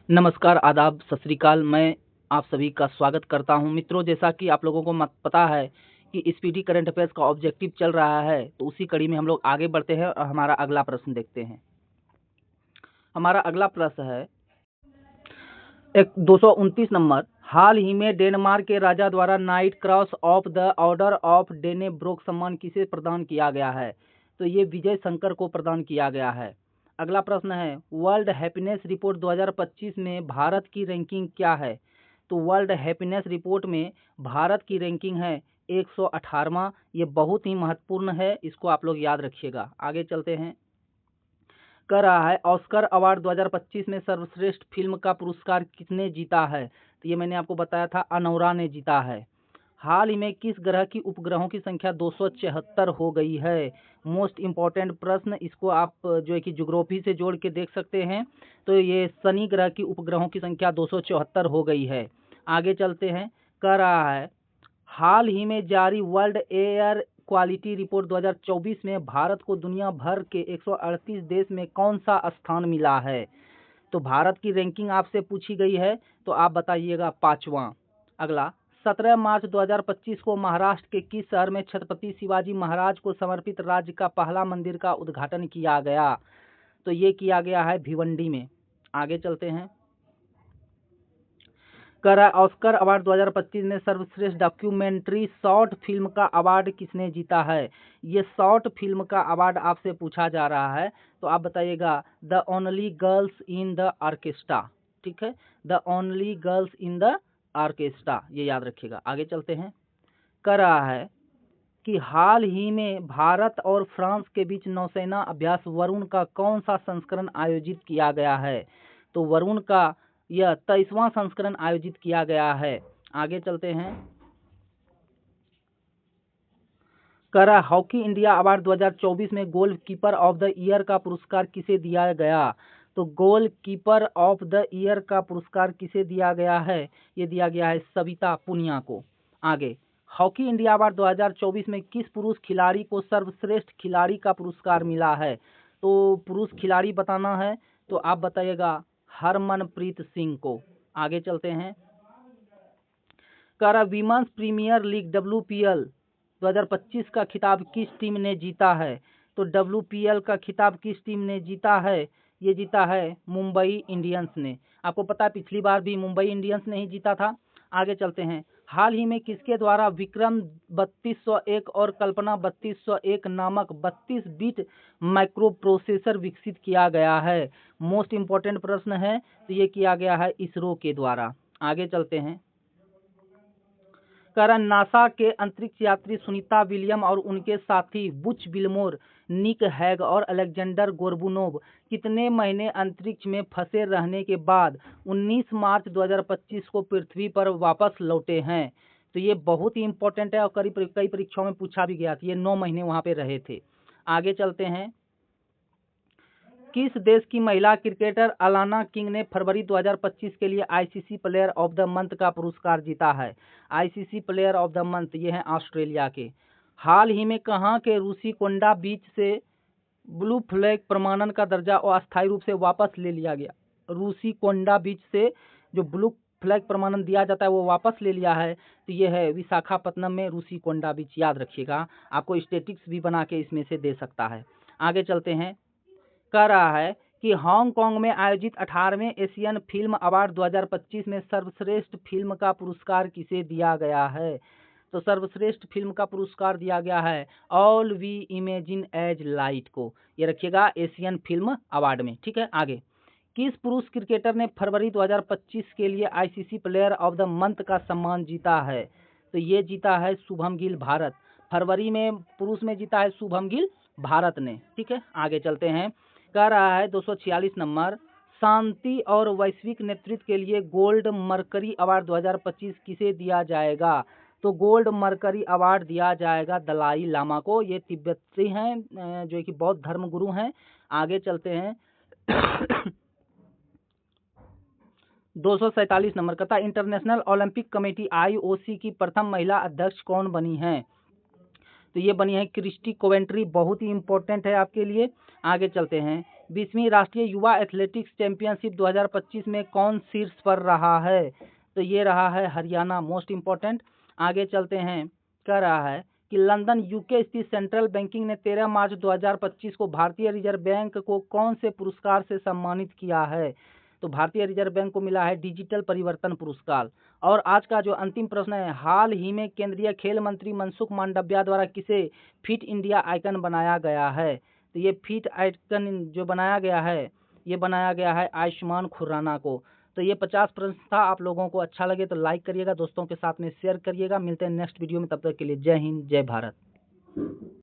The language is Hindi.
नमस्कार, आदाब, सत श्री अकाल। मैं आप सभी का स्वागत करता हूं। मित्रों, जैसा कि आप लोगों को पता है कि स्पीडी करंट अफेयर्स का ऑब्जेक्टिव चल रहा है, तो उसी कड़ी में हम लोग आगे बढ़ते हैं और हमारा अगला प्रश्न देखते हैं। हमारा अगला प्रश्न है 229 नंबर। हाल ही में डेनमार्क के राजा द्वारा Knight Cross of the Order of Dannebrog सम्मान किसे प्रदान किया गया है? तो ये विजय शंकर को प्रदान किया गया है। अगला प्रश्न है, वर्ल्ड हैप्पीनेस रिपोर्ट 2025 में भारत की रैंकिंग क्या है? तो वर्ल्ड हैप्पीनेस रिपोर्ट में भारत की रैंकिंग है 118वां। ये बहुत ही महत्वपूर्ण है, इसको आप लोग याद रखिएगा। आगे चलते हैं। कर रहा है, ऑस्कर अवार्ड 2025 में सर्वश्रेष्ठ फिल्म का पुरस्कार किसने जीता है? तो ये मैंने आपको बताया था, अनौरा ने जीता है। हाल ही में किस ग्रह की उपग्रहों की संख्या 274 हो गई है? मोस्ट इम्पॉर्टेंट प्रश्न, इसको आप जो है कि ज्योग्राफी से जोड़ के देख सकते हैं। तो ये शनि ग्रह की उपग्रहों की संख्या 274 हो गई है। आगे चलते हैं। कह रहा है, हाल ही में जारी वर्ल्ड एयर क्वालिटी रिपोर्ट 2024 में भारत को दुनिया भर के 138 देश में कौन सा स्थान मिला है? तो भारत की रैंकिंग आपसे पूछी गई है, तो आप बताइएगा 5वां। अगला, 17 मार्च 2025 को महाराष्ट्र के किस शहर में छत्रपति शिवाजी महाराज को समर्पित राज्य का पहला मंदिर का उद्घाटन किया गया? तो ये किया गया है भिवंडी में। आगे चलते हैं। ऑस्कर अवार्ड 2025 में सर्वश्रेष्ठ डॉक्यूमेंट्री शॉर्ट फिल्म का अवार्ड किसने जीता है? ये शॉर्ट फिल्म का अवार्ड आपसे पूछा जा रहा है, तो आप बताइएगा the only girls in the orchestra. ठीक है, the only girls in the orchestra, ये याद रखिएगा। आगे चलते हैं। कह रहा है कि हाल ही में भारत और फ्रांस के बीच नौसेना अभ्यास वरुण का कौन सा संस्करण आयोजित किया गया है? तो वरुण का यह 23वां संस्करण आयोजित किया गया है। आगे चलते हैं। करा हॉकी इंडिया अवार्ड 2024 में goal keeper of the year का पुरस्कार किसे दिया गया? तो goal keeper of the year का पुरस्कार किसे दिया गया है? ये दिया गया है सविता पुनिया को। आगे, हॉकी इंडिया अवार्ड 2024 में किस पुरुष खिलाड़ी को सर्वश्रेष्ठ खिलाड़ी का पुरस्कार मिला है? तो पुरुष खिलाड़ी बताना है, तो आप बताइएगा हरमनप्रीत सिंह को। आगे चलते हैं। करा विमेंस प्रीमियर लीग WPL 2025 का खिताब किस टीम ने जीता है? तो WPL का खिताब किस टीम ने जीता है? ये जीता है मुंबई इंडियंस ने। आपको पता है पिछली बार भी मुंबई इंडियंस ने ही जीता था। आगे चलते हैं। हाल ही में किसके द्वारा विक्रम 3201 और कल्पना 3201 नामक 32 बिट माइक्रो प्रोसेसर विकसित किया गया है? मोस्ट इम्पोर्टेंट प्रश्न है, तो ये किया गया है इसरो के द्वारा। आगे चलते हैं। कारण नासा के अंतरिक्ष यात्री सुनीता विलियम और उनके साथी बुच विल्मोर, निक हैग और अलेक्जेंडर गोर्बुनोव कितने महीने अंतरिक्ष में फंसे रहने के बाद 19 मार्च 2025 को पृथ्वी पर वापस लौटे हैं? तो ये बहुत ही इंपॉर्टेंट है और कई परीक्षाओं में पूछा भी गया था। ये 9 महीने वहां पे रहे थे। आगे चलते हैं। किस देश की महिला क्रिकेटर अलाना किंग ने फरवरी 2025 के लिए ICC player of the month का पुरस्कार जीता है? ICC player of the month ये हैं ऑस्ट्रेलिया के। हाल ही में कहां के रूसी कोंडा बीच से ब्लू फ्लैग प्रमाणन का दर्जा और अस्थायी रूप से वापस ले लिया गया? रूसी कोंडा बीच से जो ब्लू फ्लैग प्रमाणन दिया जाता है वो वापस ले लिया है, तो ये है विशाखापत्तनम में रूसी कोंडा बीच। याद रखिएगा, आपको स्टेटिक्स भी बना के इसमें से दे सकता है। आगे चलते हैं। कह रहा है कि हांगकांग में आयोजित 18वें एशियन फिल्म अवार्ड 2025 में सर्वश्रेष्ठ फिल्म का पुरस्कार किसे दिया गया है? तो सर्वश्रेष्ठ फिल्म का पुरस्कार दिया गया है all we imagine as light को। ये रखिएगा एशियन फिल्म अवार्ड में। ठीक है। आगे, किस पुरुष क्रिकेटर ने फरवरी 2025 के लिए ICC player of the month का सम्मान जीता है? तो ये जीता है शुभम गिल भारत। फरवरी में पुरुष में जीता है शुभम गिल भारत ने। ठीक है। आगे चलते हैं। कह रहा है 246 नंबर, शांति और वैश्विक नेतृत्व के लिए गोल्ड मरकरी अवार्ड 2025 किसे दिया जाएगा? तो गोल्ड मरकरी अवार्ड दिया जाएगा दलाई लामा को। ये तिब्बती हैं, जो कि बौद्ध धर्म गुरु हैं। आगे चलते हैं। 247 नंबर का इंटरनेशनल ओलंपिक कमेटी IOC की प्रथम महिला अध्यक्ष कौन बनी है? तो ये बनी है क्रिस्टी कोवेंट्री। बहुत ही इंपॉर्टेंट है आपके लिए। आगे चलते हैं। 20वीं राष्ट्रीय युवा एथलेटिक्स चैंपियनशिप 2025 में कौन शीर्ष पर रहा है? तो ये रहा है हरियाणा। Most important. आगे चलते हैं। कह रहा है कि लंदन यूके स्थित सेंट्रल बैंकिंग ने 13 मार्च 2025 को भारतीय रिजर्व बैंक को कौन से पुरस्कार से सम्मानित किया है? तो भारतीय रिजर्व बैंक को मिला है डिजिटल परिवर्तन पुरस्कार। और आज का जो अंतिम प्रश्न है, हाल ही में केंद्रीय खेल मंत्री मनसुख मांडविया द्वारा किसे फिट इंडिया आइकन बनाया गया है? तो ये फिट आइकन जो बनाया गया है, ये बनाया गया है आयुष्मान खुराना को। तो ये 50 प्रश्न था। आप लोगों को अच्छा लगे तो लाइक करिएगा, दोस्तों के साथ में शेयर करिएगा। मिलते हैं नेक्स्ट वीडियो में, तब तक के लिए जय हिंद, जय भारत।